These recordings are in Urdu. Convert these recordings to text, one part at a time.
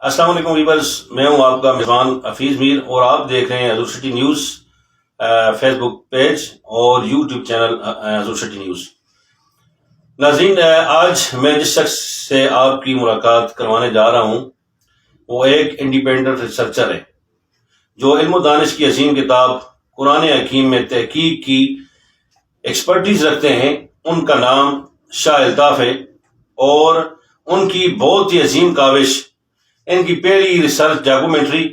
السلام علیکم ویورز، میں ہوں آپ کا میزبان حفیظ میر اور آپ دیکھ رہے ہیں حضور سٹی نیوز فیس بک پیج اور یوٹیوب چینل حضور سٹی نیوز۔ ناظرین، آج میں جس شخص سے آپ کی ملاقات کروانے جا رہا ہوں وہ ایک انڈیپینڈنٹ ریسرچر ہے جو علم و دانش کی عظیم کتاب قرآن حکیم میں تحقیق کی ایکسپرٹیز رکھتے ہیں۔ ان کا نام شاہ الطاف ہے اور ان کی بہت ہی عظیم کاوش، ان کی پہلی ریسرچ ڈاکومنٹری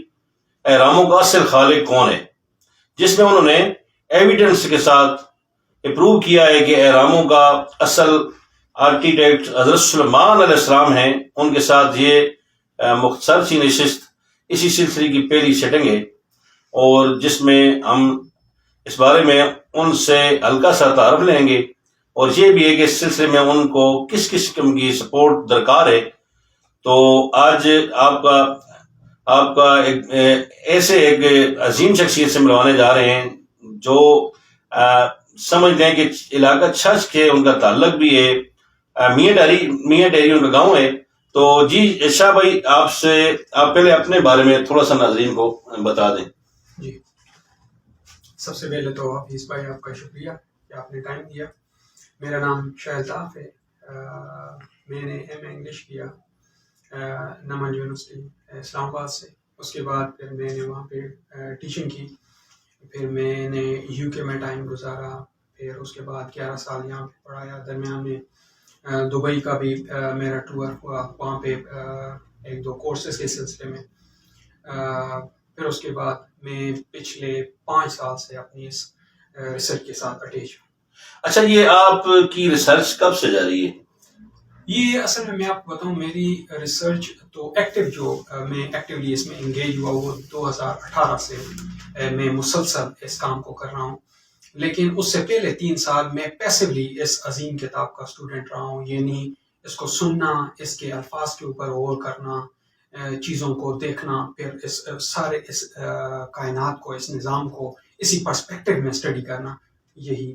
اہراموں کا اصل خالق کون ہے، جس میں انہوں نے ایویڈنس کے ساتھ اپروو کیا ہے کہ اہراموں کا اصل آرکیٹیکٹ حضرت سلیمان علیہ السلام ہیں۔ ان کے ساتھ یہ مختصر سی نشست اسی سلسلے کی پہلی سیٹنگ ہے اور جس میں ہم اس بارے میں ان سے ہلکا سا تعارف لیں گے اور یہ بھی ہے کہ اس سلسلے میں ان کو کس قسم کی سپورٹ درکار ہے۔ تو آج آپ کا ایسے ایک عظیم شخصیت سے ملوانے جا رہے ہیں جو سمجھتے ہیں کہ علاقہ چھچ کے ان کا تعلق بھی ہے، میاں ڈیری ان کا گاؤں ہے۔ تو جی شاہ بھائی، آپ پہلے اپنے بارے میں تھوڑا سا ناظرین کو بتا دیں۔ جی، سب سے پہلے تو حفیظ بھائی آپ کا شکریہ کہ آپ نے ٹائم دیا۔ میرا نام شاہ الطاف ہے، میں نے ایم اے انگلش کیا نمن یونیورسٹی اسلام آباد سے۔ اس کے بعد پھر میں نے وہاں پہ ٹیچنگ کی، پھر میں نے یو کے میں ٹائم گزارا، پھر اس کے بعد 11 سال یہاں پہ پڑھایا۔ درمیان میں دبئی کا بھی میرا ٹور ہوا، وہاں پہ ایک دو کورسز کے سلسلے میں۔ پھر اس کے بعد میں پچھلے 5 سال سے اپنی اس ریسرچ کے ساتھ اٹیچ ہوں۔ اچھا، یہ آپ کی ریسرچ کب سے جاری ہے؟ یہ اصل میں آپ کو بتاؤں، میری ریسرچ تو میں ایکٹیولی اس میں انگیج ہوا وہ 2018 سے میں مسلسل اس کام کو کر رہا ہوں، لیکن اس سے پہلے 3 سال میں پیسولی اس عظیم کتاب کا اسٹوڈنٹ رہا ہوں، یعنی اس کو سننا، اس کے الفاظ کے اوپر غور کرنا، چیزوں کو دیکھنا، پھر اس کائنات کو، اس نظام کو اسی پرسپیکٹو میں اسٹڈی کرنا، یہی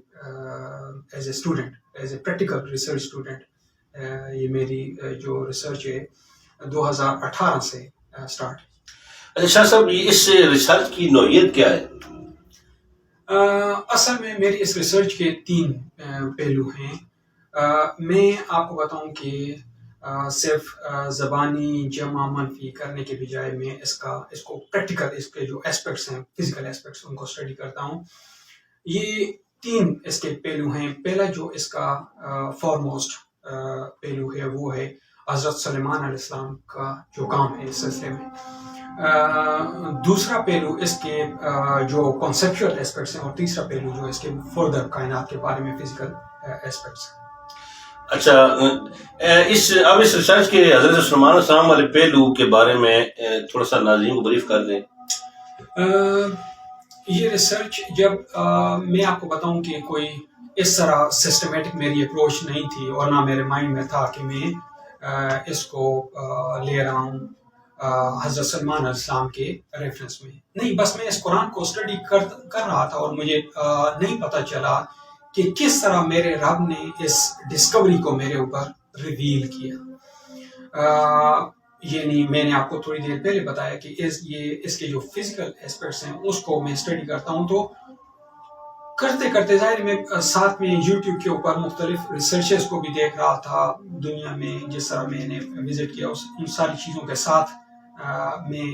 as a student, as a practical research student یہ میری جو ریسرچ ہے 2018 سے اسٹارٹ۔ اچھا شاہ صاحب، اس ریسرچ کی نوعیت کیا ہے؟ اصل میں میری اس ریسرچ کے 3 پہلو ہیں۔ میں آپ کو بتاؤں کہ صرف زبانی جمع منفی کرنے کے بجائے میں اس کو پریکٹیکل، اس کے جو اسپیکٹس ہیں، فزیکل اسپیکٹس، ان کو اسٹڈی کرتا ہوں۔ یہ 3 اس کے پہلو ہیں۔ پہلا جو اس کا فارموسٹ پہلو ہے وہ ہے حضرت سلیمان علیہ السلام کا جو کام ہے اس سلسلے میں۔ دوسرا پہلو اس کے جو کنسیپچول اسپیکٹس ہیں، اور تیسرا پہلو جو اس کے فردر کائنات کے بارے میں فزیکل اسپیکٹس ہیں۔ اچھا، اب اس ریسرچ کے حضرت سلیمان علیہ السلام والے پہلو کے بارے میں تھوڑا سا ناظرین کو بریف کر دیں۔ یہ ریسرچ جب میں آپ کو بتاؤں کہ کوئی اس طرح سسٹمیٹک میری اپروچ نہیں تھی، اور نہ میرے مائنڈ میں تھا کہ میں اس کو لے رہا ہوں حضرت سلیمان علیہ السلام کے ریفرنس میں، نہیں، بس میں اس قرآن کو اسٹڈی کر رہا تھا اور مجھے نہیں پتہ چلا کہ کس طرح میرے رب نے اس ڈسکوری کو میرے اوپر ریویل کیا۔ یعنی میں نے آپ کو تھوڑی دیر پہلے بتایا کہ اس کے جو فزیکل اسپیکٹس ہیں اس کو میں اسٹڈی کرتا ہوں، تو کرتے کرتے ظاہر میں ساتھ میں یوٹیوب کے اوپر مختلف ریسرچز کو بھی دیکھ رہا تھا دنیا میں، جس طرح میں نے وزٹ کیا ان ساری چیزوں کے ساتھ میں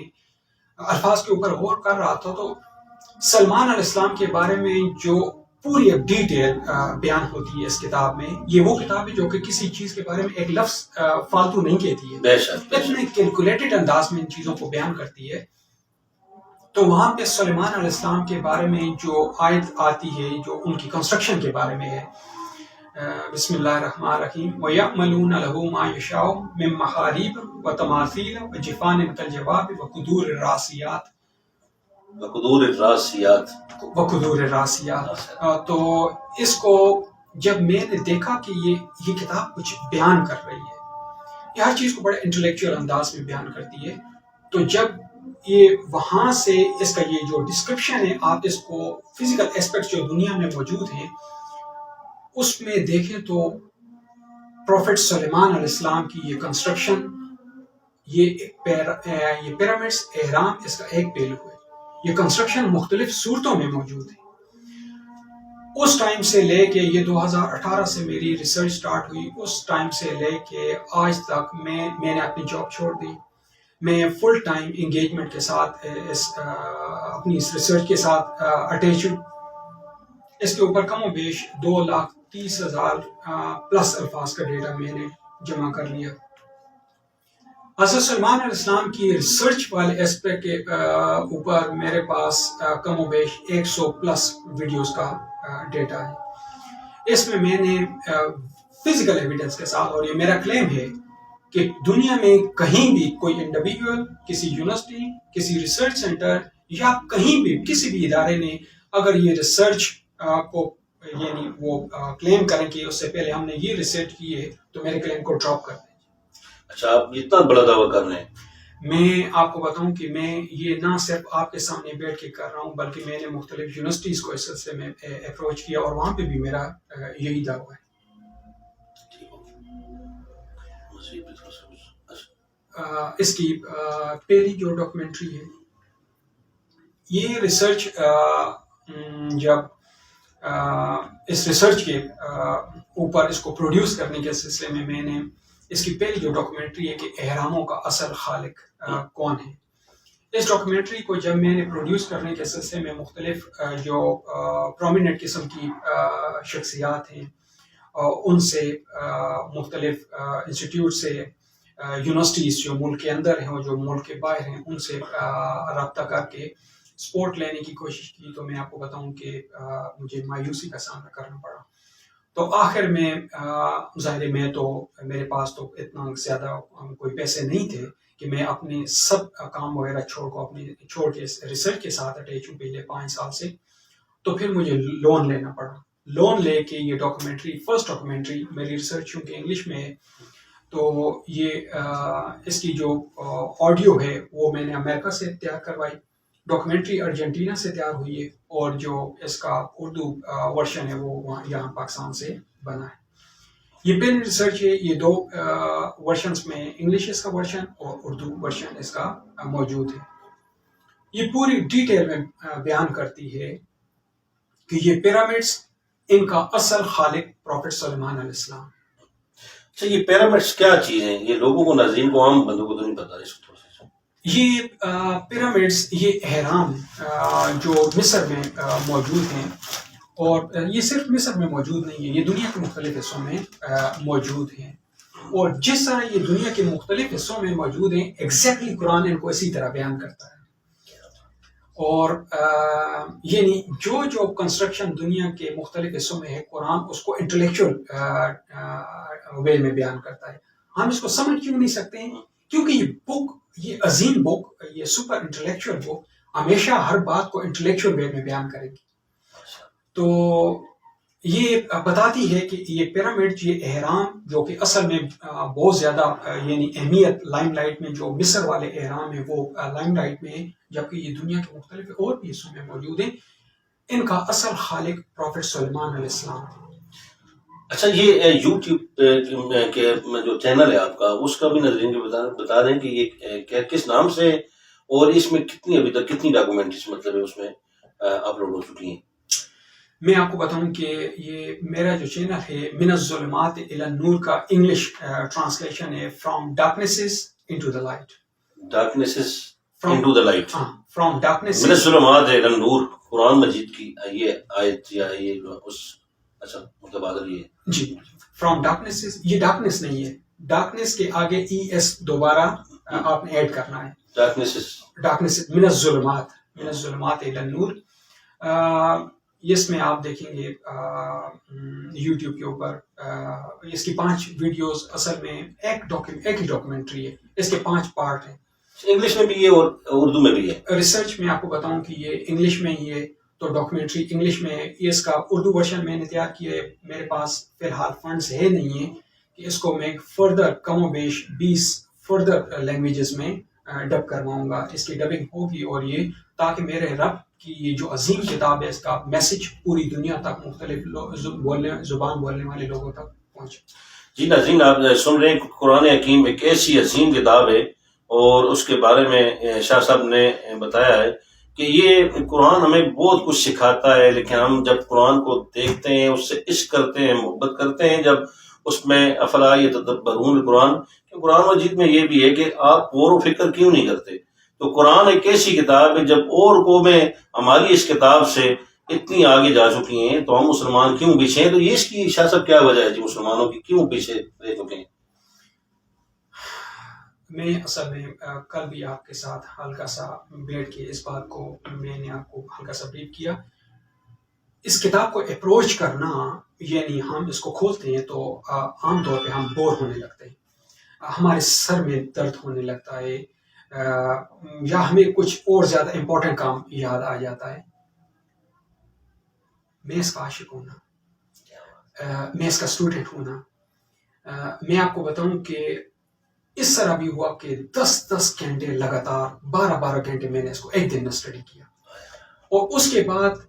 الفاظ کے اوپر غور کر رہا تھا۔ تو سلمان علیہ السلام کے بارے میں جو پوری ایک ڈیٹیل بیان ہوتی ہے اس کتاب میں، یہ وہ کتاب ہے جو کہ کسی چیز کے بارے میں ایک لفظ فالتو نہیں کہتی ہے، اتنے کیلکولیٹڈ انداز میں ان چیزوں کو بیان کرتی ہے۔ تو وہاں پہ سلیمان علیہ السلام کے بارے میں جو آیت آتی ہے جو ان کی کنسٹرکشن کے بارے میں ہے، بسم اللہ الرحمن الرحیم، وَيَعْمَلُونَ لَهُ مَا يَشَاءُ مِن مَحَارِيبَ وَتَمَاثِيلَ وَجِفَانٍ كَالْجَوَابِ وَقُدُورِ الرَّاسِيَاتِ۔ تو اس کو جب میں نے دیکھا کہ یہ کتاب کچھ بیان کر رہی ہے، یہ ہر چیز کو بڑے انٹلیکچوئل انداز میں بیان کرتی ہے، تو جب یہ وہاں سے اس کا یہ جو ڈسکرپشن ہے، آپ اس کو فزیکل اسپیکٹس جو دنیا میں موجود ہیں اس میں دیکھیں تو پروفٹ سلیمان علیہ السلام کی یہ کنسٹرکشن یہ پیرامڈس اہرام اس کا ایک پہلو ہے. یہ کنسٹرکشن مختلف صورتوں میں موجود ہے. اس ٹائم سے لے کے یہ 2018 سے میری ریسرچ سٹارٹ ہوئی، اس ٹائم سے لے کے آج تک میں نے اپنی جاب چھوڑ دی. میں فل ٹائم انگیجمنٹ کے ساتھ اپنی اس ریسرچ کے ساتھ اٹیچ ہوں. اس کے اوپر کم و بیش 2,30,000 پلس الفاظ کا ڈیٹا میں نے جمع کر لیا. حضرت سلیمان علیہ السلام کی ریسرچ والے اسپیکٹ کے اوپر میرے پاس کم و بیش 100 پلس ویڈیوز کا ڈیٹا ہے. اس میں نے فزیکل ایویڈنس کے ساتھ، اور یہ میرا کلیم ہے کہ دنیا میں کہیں بھی کوئی انڈیویجول، کسی یونیورسٹی، کسی ریسرچ سینٹر یا کہیں بھی کسی بھی ادارے نے اگر یہ ریسرچ کو یعنی وہ کلیم کریں کہ اس سے پہلے ہم نے یہ ریسرچ کی ہے تو میرے کلیم کو ڈراپ کر دیں. اچھا، آپ اتنا بڑا دعویٰ کر رہے ہیں. میں آپ کو بتاؤں کہ میں یہ نہ صرف آپ کے سامنے بیٹھ کے کر رہا ہوں بلکہ میں نے مختلف یونیورسٹیز کو اس سلسلے میں اپروچ کیا اور وہاں پہ بھی میرا یہی دعویٰ ہے. اس کی پہلی جو ڈاکومنٹری ہے، یہ ریسرچ جب اس ریسرچ کے اوپر اس کو پروڈیوس کرنے کے سلسلے میں نے اس کی پہلی جو ڈاکومنٹری ہے کہ اہراموں کا اصل خالق کون ہے. اس ڈاکومنٹری کو جب میں نے پروڈیوس کرنے کے سلسلے میں مختلف جو پرومیننٹ قسم کی شخصیات ہیں ان سے، مختلف انسٹیٹیوٹ سے، یونیورسٹیز جو ملک کے اندر ہیں اور جو ملک کے باہر ہیں، ان سے رابطہ کر کے سپورٹ لینے کی کوشش کی، تو میں آپ کو بتاؤں کہ مجھے مایوسی کا سامنا کرنا پڑا. تو آخر میں ظاہر میں تو میرے پاس تو اتنا زیادہ کوئی پیسے نہیں تھے کہ میں اپنے سب کام وغیرہ چھوڑ کے ریسرچ کے ساتھ اٹیچ ہوں پہلے 5 سال سے. تو پھر مجھے لون لینا پڑا. لون لے کے یہ ڈاکومنٹری، فرسٹ ڈاکومنٹری میری ریسرچ چونکہ انگلش میں ہے، تو یہ اس کی جو آڈیو ہے وہ میں نے امریکہ سے تیار کروائی. ڈاکومنٹری ارجنٹینا سے تیار ہوئی ہے اور جو اس کا اردو ورشن ہے وہ یہاں پاکستان سے بنا ہے. یہ پہلی ریسرچ ہے. یہ 2 ورشنز میں انگلش اس کا ورشن اور اردو ورشن اس کا موجود ہے. یہ پوری ڈیٹیل میں بیان کرتی ہے کہ یہ پیرامڈس، ان کا اصل خالق پروفٹ سلیمان علیہ السلام. اچھا، یہ پیرامڈس کیا چیز ہیں؟ یہ لوگوں کو، ناظرین کو، عام بندوں کو تو نہیں پتا. اس کو یہ پیرامڈس، یہ اہرام جو مصر میں موجود ہیں، اور یہ صرف مصر میں موجود نہیں ہے، یہ دنیا کے مختلف حصوں میں موجود ہیں. اور جس طرح یہ دنیا کے مختلف حصوں میں موجود ہیں، ایگزیکٹلی قرآن ان کو اسی طرح بیان کرتا ہے. اور یعنی جو کنسٹرکشن دنیا کے مختلف حصوں میں ہے، قرآن اس کو انٹلیکچوئل وے میں بیان کرتا ہے. ہم اس کو سمجھ کیوں نہیں سکتے ہیں؟ کیونکہ یہ بک، یہ عظیم بک، یہ سپر انٹلیکچوئل بک ہمیشہ ہر بات کو انٹلیکچوئل وے میں بیان کرے گی. تو یہ بتاتی ہے کہ یہ پیرامڈ، یہ اہرام جو کہ اصل میں بہت زیادہ یعنی اہمیت لائم لائٹ میں، جو مصر والے اہرام ہیں وہ لائم لائٹ میں ہیں، جبکہ یہ دنیا کے مختلف اور بھی حصوں میں موجود ہیں. ان کا اصل خالق پروفٹ سلیمان علیہ السلام. اچھا، یہ یوٹیوب کے جو چینل ہے آپ کا، اس کا بھی ناظرین کو بتا دیں کہ یہ کس نام سے، اور اس میں ابھی تک کتنی ڈاکومنٹریز مطلب ہے اس میں اپلوڈ ہو چکی ہیں. میں آپ کو بتاؤں کہ یہ میرا جو چینل ہے من الظلمات الی النور کا انگلش ٹرانسلیشن ہے، from ڈارکنیسز into the light. ڈارکنیسز into the light. From darkness من الظلمات الی النور، قرآن مجید کی یہ آیت یا یہ اس اچھا متبادل یہ جی. فرام ڈارکنیسز، یہ ڈارکنیس نہیں ہے، ڈارکنیس کے آگے ای ایس دوبارہ آپ نے ایڈ کرنا ہے. ڈارکنیس من الظلمات الی النور. اس میں آپ دیکھیں گے یوٹیوب کے اوپر اس کی 5 ویڈیوز، اصل میں ایک ہی ڈاکومنٹری ہے، اس کے 5 پارٹ ہیں. انگلش میں بھی ہے اور اردو میں بھی ہے. ریسرچ میں آپ کو بتاؤں کہ یہ انگلش میں ہی ہے، تو ڈاکومنٹری انگلش میں ہے. اس کا اردو ورژن میں نے تیار کیا ہے. میرے پاس فی الحال فنڈز ہے نہیں ہیں کہ اس کو میں فردر کم و بیش 20 فردر لینگویجز میں ڈب کرواؤں گا. اس کی ڈبنگ ہوگی، اور یہ تاکہ میرے رب کی یہ جو عظیم کتاب ہے اس کا میسج پوری دنیا تک، مختلف زبان بولنے والے لوگوں تک پہنچے. جی ناظرین، آپ سن رہے ہیں قرآن حکیم ایک ایسی عظیم کتاب ہے اور اس کے بارے میں شاہ صاحب نے بتایا ہے کہ یہ قرآن ہمیں بہت کچھ سکھاتا ہے، لیکن ہم جب قرآن کو دیکھتے ہیں، اس سے عشق کرتے ہیں، محبت کرتے ہیں، جب اس میں افلا یتدبرون القرآن، کہ قرآن مجید میں یہ بھی ہے کہ آپ غور و فکر کیوں نہیں کرتے؟ تو قرآن ایک ایسی کتاب ہے، جب اور قومیں ہماری اس کتاب سے اتنی آگے جا چکی ہیں تو ہم مسلمان کیوں پیچھے ہیں؟ تو یہ اس کی شاہ صاحب کیا وجہ ہے جی مسلمانوں کی کیوں پیچھے رہ چکے ہیں؟ میں اصل میں کل بھی آپ کے ساتھ ہلکا سا بیٹھ کے اس بات کو میں نے آپ کو ہلکا سا بریف کیا. اس کتاب کو اپروچ کرنا یعنی ہم اس کو کھولتے ہیں تو عام طور پہ ہم بور ہونے لگتے ہیں، ہمارے سر میں درد ہونے لگتا ہے، یا ہمیں کچھ اور زیادہ امپورٹنٹ کام یاد آ جاتا ہے. میں اس کا عاشق ہونا، میں اس کا اسٹوڈنٹ ہونا، میں آپ کو بتاؤں کہ اس طرح بھی ہوا کہ 10 گھنٹے لگاتار 12 گھنٹے میں نے اس کو ایک دن میں اسٹڈی کیا، اور اس کے بعد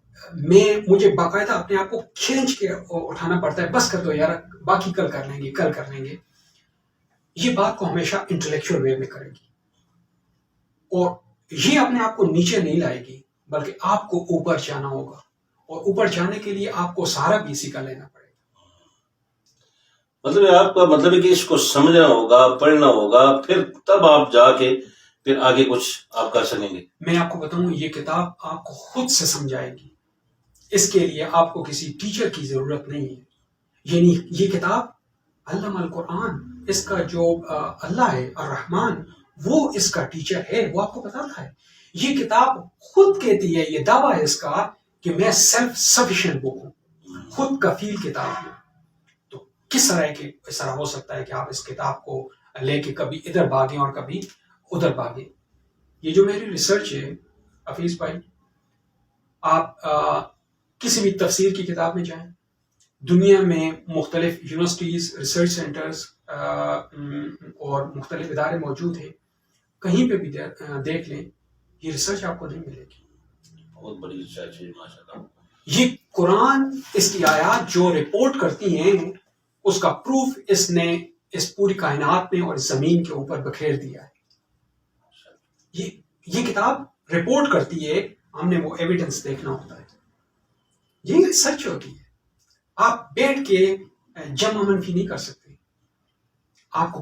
مجھے باقاعدہ اپنے آپ کو کھینچ کے اٹھانا پڑتا ہے، بس کر دو یار، باقی کل کر لیں گے. یہ بات کو ہمیشہ انٹلیکچوئل وے میں کرے گی، اور یہ اپنے آپ کو نیچے نہیں لائے گی، بلکہ آپ کو اوپر جانا ہوگا، اور اوپر جانے کے لیے آپ کو سہارا بھی اسی کا لینا پڑے گا. مطلب آپ کا مطلب ہے کہ اس کو سمجھنا ہوگا، پڑھنا ہوگا، پھر تب آپ جا کے پھر آگے کچھ آپ کر سکیں گے. میں آپ کو بتاؤں یہ کتاب آپ کو خود سے سمجھائے گی، اس کے لیے آپ کو کسی ٹیچر کی ضرورت نہیں ہے. یعنی یہ کتاب علم القرآن، اس کا جو اللہ ہے الرحمن، وہ اس کا ٹیچر ہے، وہ آپ کو بتاتا ہے. یہ کتاب خود کہتی ہے، یہ دعویٰ ہے اس کا کہ میں سیلف سفیشینٹ بک ہوں، خود کفیل کتاب ہوں. تو کس طرح کہ اس طرح ہو سکتا ہے کہ آپ اس کتاب کو لے کے کبھی ادھر بھاگیں اور کبھی ادھر بھاگیں؟ یہ جو میری ریسرچ ہے حفیظ بھائی، آپ کسی بھی تفسیر کی کتاب میں جائیں، دنیا میں مختلف یونیورسٹیز، ریسرچ سینٹرز اور مختلف ادارے موجود ہیں، کہیں پہ بھی دیکھ لیں، یہ ریسرچ آپ کو نہیں ملے گی. بہت بڑی ریسرچ ہے ماشاء اللہ. یہ قرآن اس کی آیات جو رپورٹ کرتی ہیں، اس کا پروف اس نے اس پوری کائنات میں اور زمین کے اوپر بکھیر دیا ہے. یہ کتاب رپورٹ کرتی ہے، ہم نے وہ ایویڈنس دیکھنا ہوتا ہے. یہ ریسرچ ہوتی ہے، آپ بیٹھ کے جمع منفی نہیں کر سکتے، آپ کو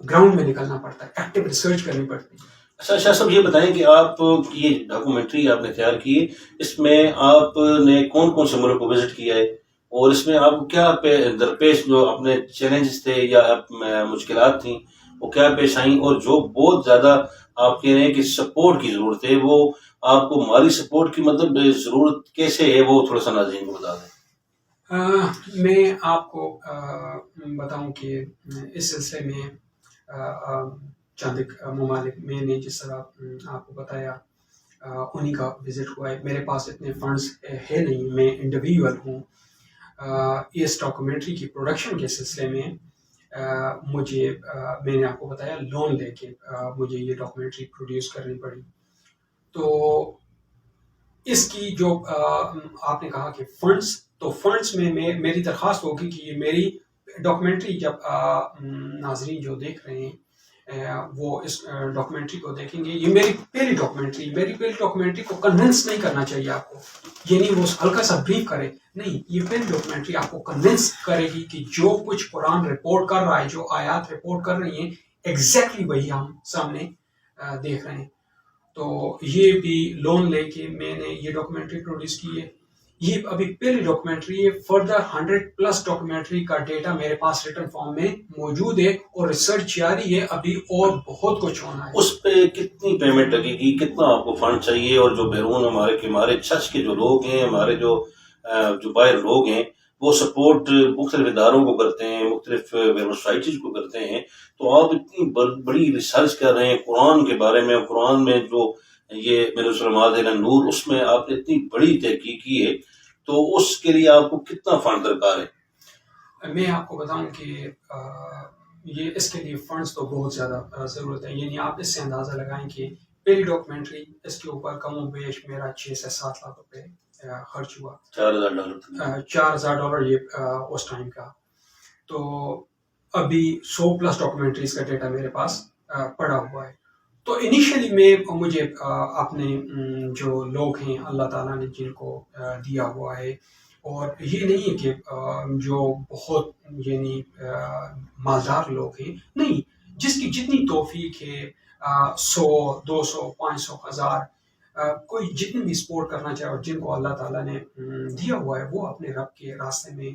گراؤنڈ میں نکلنا پڑتا ہے، ایکٹیو ریسرچ کرنی پڑتی ہے. اچھا شاہ صاحب یہ بتائیں کہ آپ یہ ڈاکومنٹری آپ نے تیار کی، اس میں آپ نے کون سے ملک کو وزٹ کیا ہے، اور اس میں آپ کو کیا درپیش جو اپنے چیلنجز تھے یا مشکلات تھیں وہ کیا پیش آئیں، اور جو بہت زیادہ آپ کہہ رہے ہیں کہ سپورٹ کی ضرورت ہے، وہ آپ کو مالی سپورٹ کی مطلب ضرورت کیسے ہے، وہ تھوڑا سا ناظرین کو بتا دیں. میں آپ کو بتاؤں کہ اس سلسلے میں چند ممالک میں نے جس طرح آپ کو بتایا انہی کا وزٹ ہوا ہے. میرے پاس اتنے فنڈز ہے نہیں، میں انڈیویجول ہوں. اس ڈاکومنٹری کی پروڈکشن کے سلسلے میں میں نے آپ کو بتایا لون لے کے مجھے یہ ڈاکومنٹری پروڈیوس کرنی پڑی. تو اس کی جو آپ نے کہا کہ فنڈز، تو فنڈز میں میری درخواست ہوگی کہ یہ میری ڈاکومنٹری جب ناظرین جو دیکھ رہے ہیں وہ اس ڈاکومنٹری کو دیکھیں گے، یہ میری پہلی ڈاکومنٹری کو کنونس نہیں کرنا چاہیے آپ کو، یعنی وہ ہلکا سا بریف کرے نہیں، یہ پہلی ڈاکومنٹری آپ کو کنونس کرے گی کہ جو کچھ قرآن رپورٹ کر رہا ہے، جو آیات رپورٹ کر رہی ہیں، ایگزیکٹلی وہی ہم سامنے دیکھ رہے ہیں. تو یہ بھی لون لے کے میں نے یہ ڈاکومنٹری پروڈیوس کی ہے. یہ ابھی پہلی ڈاکومنٹری ہے، فردر 100+ ڈاکومنٹری کا ڈیٹا میرے پاس ریٹن فارم میں موجود ہے، اور ریسرچ جاری ہے، ابھی اور بہت کچھ ہونا ہے. اس پہ کتنی پیمنٹ لگے گی، کتنا آپ کو فنڈ چاہیے، اور جو بیرون ہمارے چرچ کے جو لوگ ہیں، ہمارے جو باہر لوگ ہیں، وہ سپورٹ مختلف اداروں کو کرتے ہیں، مختلف سوسائٹیز کو کرتے ہیں، تو آپ اتنی بڑی ریسرچ کر رہے ہیں قرآن کے بارے میں، قرآن میں جو یہ میرے سلمات نور، اس میں آپ نے اتنی بڑی تحقیق کی ہے، تو اس کے لیے آپ کو کتنا فنڈ درکار ہے؟ میں آپ کو بتاؤں کہ یہ اس کے لیے فنڈز تو بہت زیادہ ضرورت ہے. یعنی آپ اس سے اندازہ لگائیں کہ پہلی ڈاکومنٹری اس کے اوپر کم و بیش میرا 6 سے 7 لاکھ روپے خرچ ہوا. $4,000 یہ اس ٹائم کا. تو ابھی 100+ ڈاکومنٹریز کا ڈیٹا میرے پاس پڑا ہوا ہے. تو انیشلی مجھے اپنے جو لوگ ہیں اللہ تعالیٰ نے جن کو دیا ہوا ہے، اور یہ نہیں ہے کہ جو بہت یعنی مالدار لوگ ہیں، نہیں، جس کی جتنی توفیق ہے، 100 200 500 1000، کوئی جتنی بھی سپورٹ کرنا چاہے اور جن کو اللہ تعالیٰ نے دیا ہوا ہے، وہ اپنے رب کے راستے میں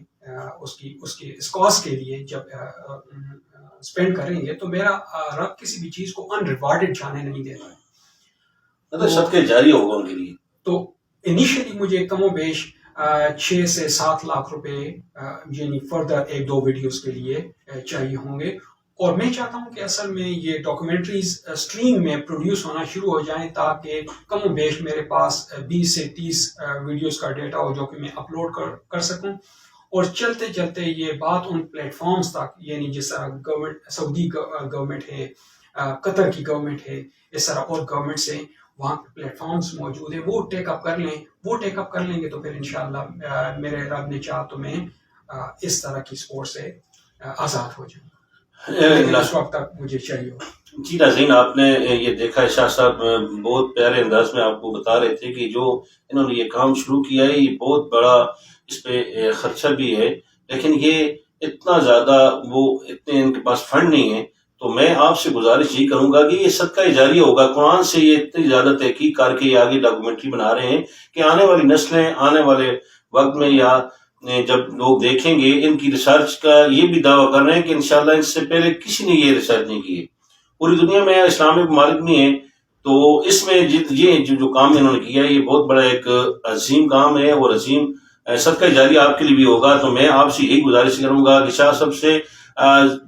اس کاز کے لیے جب اسپینڈ کریں گے تو میرا رب کسی بھی چیز کو ان ریوارڈڈ جانے نہیں دیتا ہے. مطلب صدقہ جاری ہوگا ان کے لیے. تو انیشلی مجھے کم و بیش 6 سے 7 لاکھ روپے یعنی فردر 1-2 ویڈیوز کے لیے چاہیے ہوں گے، اور میں چاہتا ہوں کہ اصل میں یہ ڈاکومنٹریز اسٹریم میں پروڈیوس ہونا شروع ہو جائیں تاکہ کم و بیش میرے پاس 20 سے 30 ویڈیوز کا ڈیٹا ہو جو کہ میں اپلوڈ کر سکوں، اور چلتے چلتے یہ بات ان پلیٹ فارمز تک، یعنی جس طرح گورنمنٹ، سعودی گورنمنٹ ہے، قطر کی گورنمنٹ ہے، اس طرح اور گورنمنٹ سے وہاں پلیٹ فارمز موجود ہیں، وہ ٹیک اپ کر لیں گے تو پھر انشاءاللہ میرے رب نے چاہ تو میں اس طرح کی سپورٹ سے آزاد ہو جاؤں. اس وقت تک مجھے چاہیے. جی ناظرین، آپ نے یہ دیکھا ہے، شاہ صاحب بہت پیارے انداز میں آپ کو بتا رہے تھے کہ جو انہوں نے یہ کام شروع کیا ہے یہ بہت بڑا اس پہ خرچہ بھی ہے، لیکن یہ اتنا زیادہ اتنے ان کے پاس فنڈ نہیں ہے. تو میں آپ سے گزارش یہ کروں گا کہ یہ صدقہ جاری ہوگا. قرآن سے یہ اتنی زیادہ تحقیق کر کے یہ آگے ڈاکومنٹری بنا رہے ہیں کہ آنے والی نسلیں آنے والے وقت میں یا جب لوگ دیکھیں گے، ان کی ریسرچ کا یہ بھی دعویٰ کر رہے ہیں کہ انشاءاللہ اس سے پہلے کسی نے یہ ریسرچ نہیں کی ہے. پوری دنیا میں اسلامی ممالک نہیں ہے، تو اس میں یہ جو کام انہوں نے کیا ہے یہ بہت بڑا ایک عظیم کام ہے، اور عظیم صدقہ جاری آپ کے لیے بھی ہوگا. تو میں آپ سے یہی گزارش کروں گا کہ شاہ صاحب سے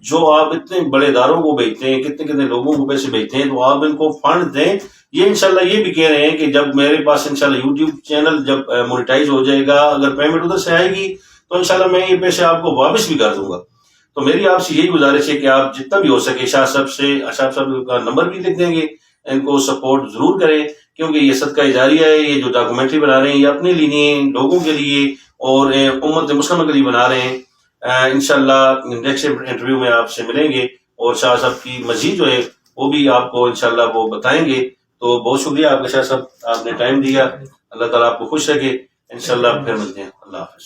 جو آپ اتنے بڑے اداروں کو بھیجتے ہیں، کتنے لوگوں کو پیسے بھیجتے ہیں، تو آپ ان کو فنڈ دیں. یہ انشاءاللہ یہ بھی کہہ رہے ہیں کہ جب میرے پاس انشاءاللہ یوٹیوب چینل جب مونیٹائز ہو جائے گا، اگر پیمنٹ ادھر سے آئے گی تو انشاءاللہ میں یہ پیسے آپ کو واپس بھی کر دوں گا. تو میری آپ سے یہی گزارش ہے کہ آپ جتنا بھی ہو سکے شاہ صاحب کا نمبر بھی لکھ دیں گے، ان کو سپورٹ ضرور کریں، کیونکہ یہ صدقہ جاریہ ہے. یہ جو ڈاکومنٹری بنا رہے ہیں یہ اپنے لیے، لوگوں کے لیے اور امت مسلمہ کے لیے بنا رہے ہیں. انشاءاللہ نیکسٹ انٹرویو میں آپ سے ملیں گے، اور شاہ صاحب کی مزید جو ہے وہ بھی آپ کو انشاءاللہ وہ بتائیں گے. تو بہت شکریہ آپ کا شاہ صاحب، آپ نے ٹائم دیا. اللہ تعالیٰ آپ کو خوش رکھے. انشاءاللہ پھر ملتے ہیں. اللہ حافظ.